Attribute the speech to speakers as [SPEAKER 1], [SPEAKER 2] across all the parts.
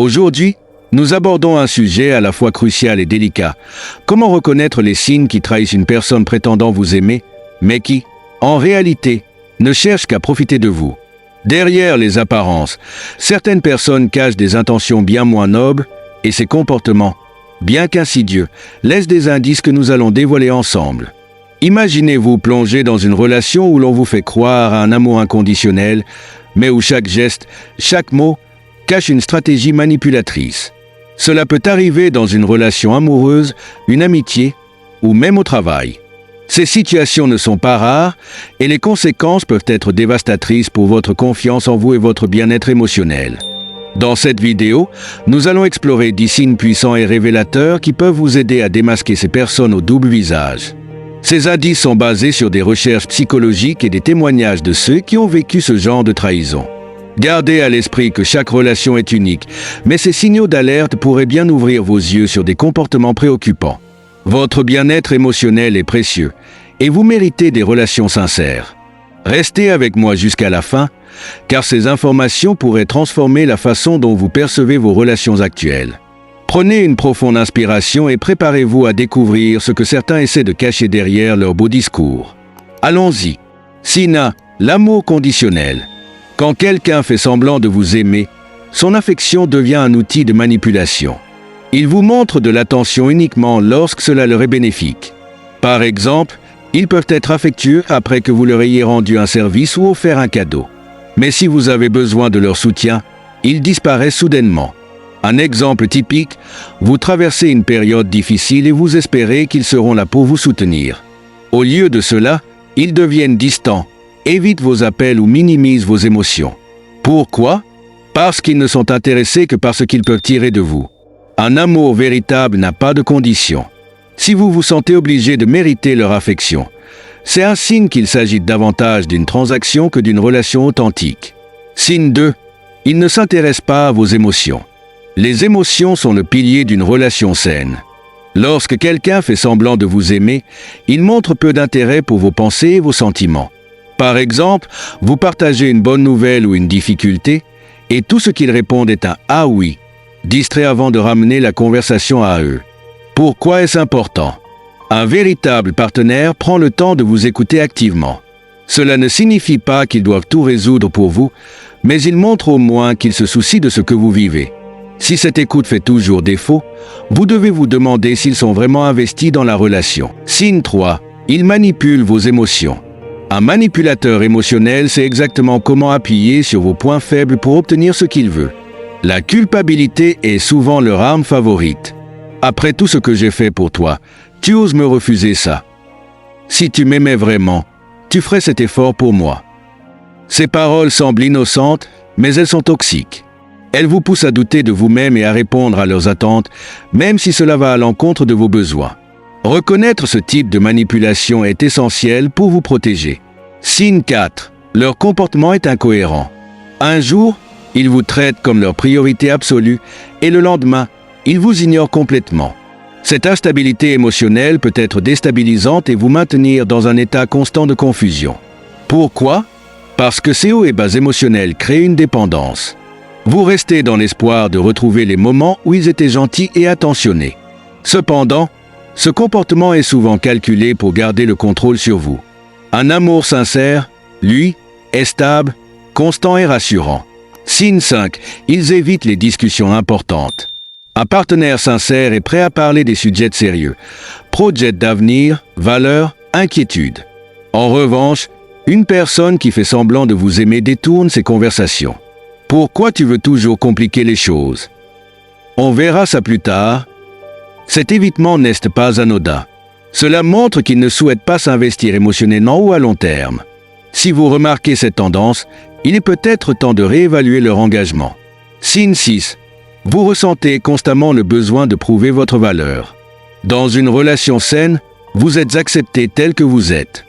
[SPEAKER 1] Aujourd'hui, nous abordons un sujet à la fois crucial et délicat. Comment reconnaître les signes qui trahissent une personne prétendant vous aimer, mais qui, en réalité, ne cherche qu'à profiter de vous? Derrière les apparences, certaines personnes cachent des intentions bien moins nobles et ces comportements, bien qu'insidieux, laissent des indices que nous allons dévoiler ensemble. Imaginez-vous plongé dans une relation où l'on vous fait croire à un amour inconditionnel, mais où chaque geste, chaque mot, cache une stratégie manipulatrice. Cela peut arriver dans une relation amoureuse, une amitié ou même au travail. Ces situations ne sont pas rares et les conséquences peuvent être dévastatrices pour votre confiance en vous et votre bien-être émotionnel. Dans cette vidéo, nous allons explorer 10 signes puissants et révélateurs qui peuvent vous aider à démasquer ces personnes au double visage. Ces indices sont basés sur des recherches psychologiques et des témoignages de ceux qui ont vécu ce genre de trahison. Gardez à l'esprit que chaque relation est unique, mais ces signaux d'alerte pourraient bien ouvrir vos yeux sur des comportements préoccupants. Votre bien-être émotionnel est précieux et vous méritez des relations sincères. Restez avec moi jusqu'à la fin, car ces informations pourraient transformer la façon dont vous percevez vos relations actuelles. Prenez une profonde inspiration et préparez-vous à découvrir ce que certains essaient de cacher derrière leur beau discours. Allons-y. Signe 1, l'amour conditionnel. Quand quelqu'un fait semblant de vous aimer, son affection devient un outil de manipulation. Il vous montre de l'attention uniquement lorsque cela leur est bénéfique. Par exemple, ils peuvent être affectueux après que vous leur ayez rendu un service ou offert un cadeau. Mais si vous avez besoin de leur soutien, ils disparaissent soudainement. Un exemple typique, vous traversez une période difficile et vous espérez qu'ils seront là pour vous soutenir. Au lieu de cela, ils deviennent distants, évitent vos appels ou minimisent vos émotions. Pourquoi? Parce qu'ils ne sont intéressés que par ce qu'ils peuvent tirer de vous. Un amour véritable n'a pas de conditions. Si vous vous sentez obligé de mériter leur affection, c'est un signe qu'il s'agit davantage d'une transaction que d'une relation authentique. Signe 2. Ils ne s'intéressent pas à vos émotions. Les émotions sont le pilier d'une relation saine. Lorsque quelqu'un fait semblant de vous aimer, il montre peu d'intérêt pour vos pensées et vos sentiments. Par exemple, vous partagez une bonne nouvelle ou une difficulté, et tout ce qu'ils répondent est un « ah oui », distrait avant de ramener la conversation à eux. Pourquoi est-ce important? Un véritable partenaire prend le temps de vous écouter activement. Cela ne signifie pas qu'ils doivent tout résoudre pour vous, mais il montre au moins qu'ils se soucient de ce que vous vivez. Si cette écoute fait toujours défaut, vous devez vous demander s'ils sont vraiment investis dans la relation. Signe 3. Ils manipulent vos émotions. Un manipulateur émotionnel sait exactement comment appuyer sur vos points faibles pour obtenir ce qu'il veut. La culpabilité est souvent leur arme favorite. Après tout ce que j'ai fait pour toi, tu oses me refuser ça. Si tu m'aimais vraiment, tu ferais cet effort pour moi. Ces paroles semblent innocentes, mais elles sont toxiques. Elles vous poussent à douter de vous-même et à répondre à leurs attentes, même si cela va à l'encontre de vos besoins. Reconnaître ce type de manipulation est essentiel pour vous protéger. Signe 4. Leur comportement est incohérent. Un jour, ils vous traitent comme leur priorité absolue et le lendemain, ils vous ignorent complètement. Cette instabilité émotionnelle peut être déstabilisante et vous maintenir dans un état constant de confusion. Pourquoi? Parce que ces hauts et bas émotionnels créent une dépendance. Vous restez dans l'espoir de retrouver les moments où ils étaient gentils et attentionnés. Cependant, ce comportement est souvent calculé pour garder le contrôle sur vous. Un amour sincère, lui, est stable, constant et rassurant. Signe 5. Ils évitent les discussions importantes. Un partenaire sincère est prêt à parler des sujets sérieux, projets d'avenir, valeurs, inquiétudes. En revanche, une personne qui fait semblant de vous aimer détourne ces conversations. Pourquoi tu veux toujours compliquer les choses? On verra ça plus tard. Cet évitement n'est pas anodin. Cela montre qu'il ne souhaite pas s'investir émotionnellement ou à long terme. Si vous remarquez cette tendance, il est peut-être temps de réévaluer leur engagement. Signe 6. Vous ressentez constamment le besoin de prouver votre valeur. Dans une relation saine, vous êtes accepté tel que vous êtes.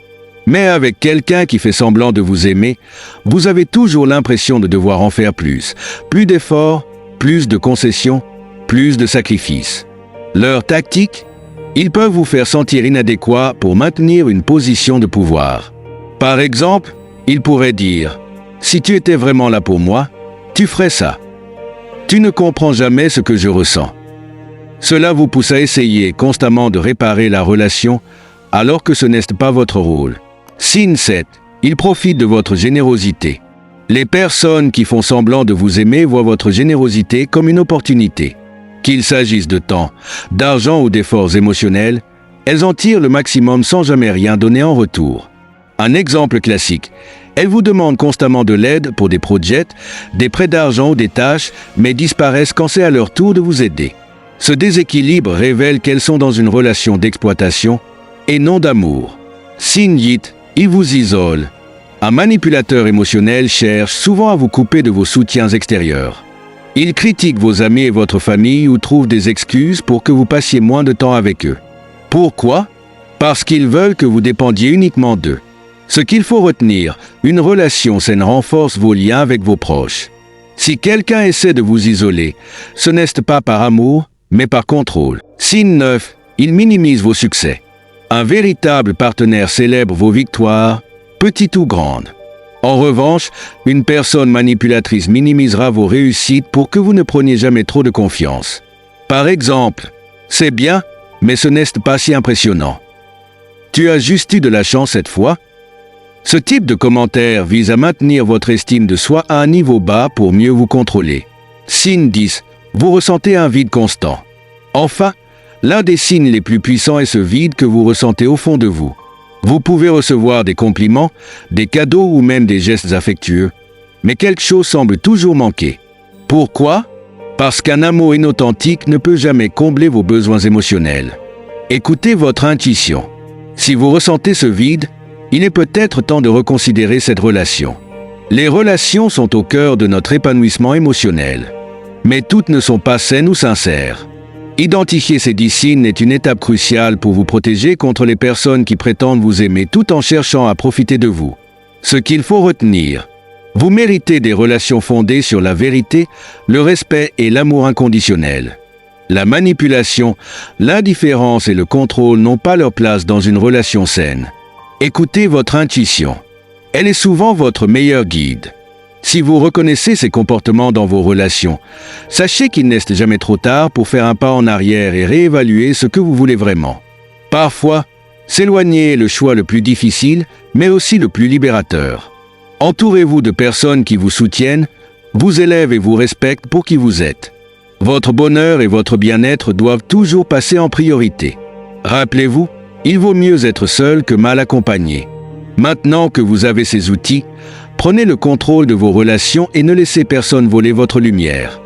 [SPEAKER 1] Mais avec quelqu'un qui fait semblant de vous aimer, vous avez toujours l'impression de devoir en faire plus. Plus d'efforts, plus de concessions, plus de sacrifices. Leur tactique? Ils peuvent vous faire sentir inadéquat pour maintenir une position de pouvoir. Par exemple, ils pourraient dire « Si tu étais vraiment là pour moi, tu ferais ça ». Tu ne comprends jamais ce que je ressens. Cela vous pousse à essayer constamment de réparer la relation alors que ce n'est pas votre rôle. Signe 7. Il profite de votre générosité. Les personnes qui font semblant de vous aimer voient votre générosité comme une opportunité. Qu'il s'agisse de temps, d'argent ou d'efforts émotionnels, elles en tirent le maximum sans jamais rien donner en retour. Un exemple classique, elles vous demandent constamment de l'aide pour des projets, des prêts d'argent ou des tâches, mais disparaissent quand c'est à leur tour de vous aider. Ce déséquilibre révèle qu'elles sont dans une relation d'exploitation et non d'amour. Signe 8, il vous isole. Un manipulateur émotionnel cherche souvent à vous couper de vos soutiens extérieurs. Il critique vos amis et votre famille ou trouve des excuses pour que vous passiez moins de temps avec eux. Pourquoi? Parce qu'ils veulent que vous dépendiez uniquement d'eux. Ce qu'il faut retenir, une relation saine renforce vos liens avec vos proches. Si quelqu'un essaie de vous isoler, ce n'est pas par amour, mais par contrôle. Signe 9, il minimise vos succès. Un véritable partenaire célèbre vos victoires, petites ou grandes. En revanche, une personne manipulatrice minimisera vos réussites pour que vous ne preniez jamais trop de confiance. Par exemple, c'est bien, mais ce n'est pas si impressionnant. Tu as juste eu de la chance cette fois? Ce type de commentaire vise à maintenir votre estime de soi à un niveau bas pour mieux vous contrôler. Signe 10. Vous ressentez un vide constant. Enfin, l'un des signes les plus puissants est ce vide que vous ressentez au fond de vous. Vous pouvez recevoir des compliments, des cadeaux ou même des gestes affectueux, mais quelque chose semble toujours manquer. Pourquoi? Parce qu'un amour inauthentique ne peut jamais combler vos besoins émotionnels. Écoutez votre intuition. Si vous ressentez ce vide, il est peut-être temps de reconsidérer cette relation. Les relations sont au cœur de notre épanouissement émotionnel, mais toutes ne sont pas saines ou sincères. Identifier ces 10 signes est une étape cruciale pour vous protéger contre les personnes qui prétendent vous aimer tout en cherchant à profiter de vous. Ce qu'il faut retenir, vous méritez des relations fondées sur la vérité, le respect et l'amour inconditionnel. La manipulation, l'indifférence et le contrôle n'ont pas leur place dans une relation saine. Écoutez votre intuition. Elle est souvent votre meilleur guide. Si vous reconnaissez ces comportements dans vos relations, sachez qu'il n'est jamais trop tard pour faire un pas en arrière et réévaluer ce que vous voulez vraiment. Parfois, s'éloigner est le choix le plus difficile, mais aussi le plus libérateur. Entourez-vous de personnes qui vous soutiennent, vous élèvent et vous respectent pour qui vous êtes. Votre bonheur et votre bien-être doivent toujours passer en priorité. Rappelez-vous, il vaut mieux être seul que mal accompagné. Maintenant que vous avez ces outils, prenez le contrôle de vos relations et ne laissez personne voler votre lumière.